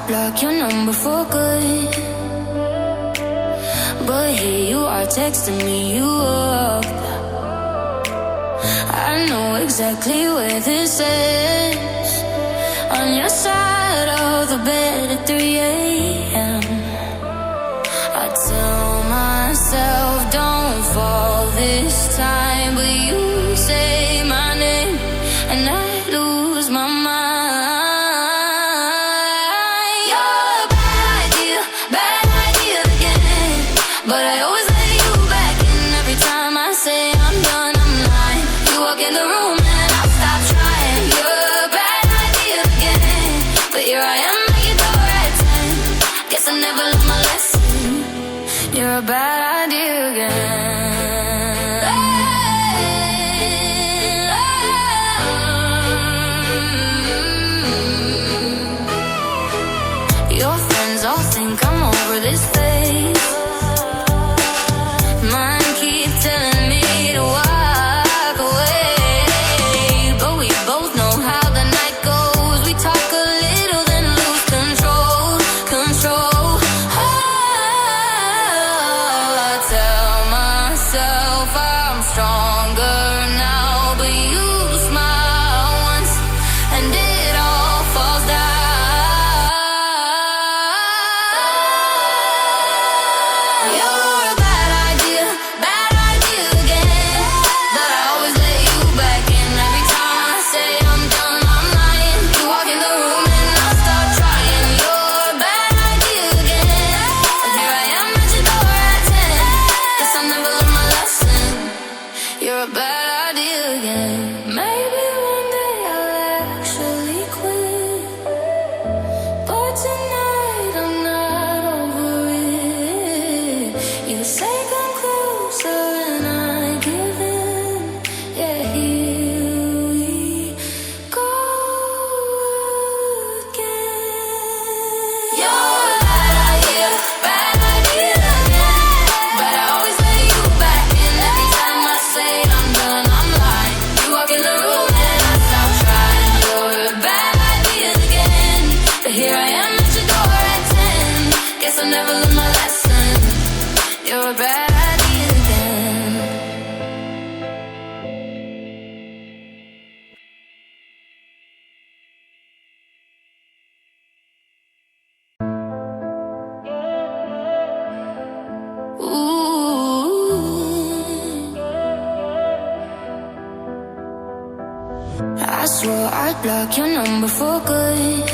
I'd block your number for good, but here you are texting me you up. I know exactly where this is, on your side of the bed at 3 a.m. I tell myself don't fall this time, but you say my name and I lose my mind. You're a bad idea again, but I always let you back in. Every time I say I'm done, I'm lying. You walk in the room and I stop trying. You're a bad idea again, but here I am at your door at 10. Guess I never learned my lesson. You're a bad idea again. Your friends all think I'm over this phase. Mine keep telling me to walk away, but we both know how the night goes. We talk a little then lose control. I tell myself I'm stronger now, but you smile once and it all falls down. You're a bad idea again, but I always let you back in. Every time I say I'm done, I'm lying. You walk in the room and I start trying. You're a bad idea again, but here I am at your door at 10. Guess I never learned my lesson. You're a bad idea again. Maybe one day I'll actually quit, but tonight I'm not over it. You say come closer and I give in. Yeah, here we go again. You're a bad idea again, but I always let you back in. Every time I say I'm done, I'm lying. You walk in the room and I stop trying. You're a bad idea again, but here I am at your door at 10. Guess I never learned my lesson. You're a bad idea again. Ooh, I swore I'd block your number for good,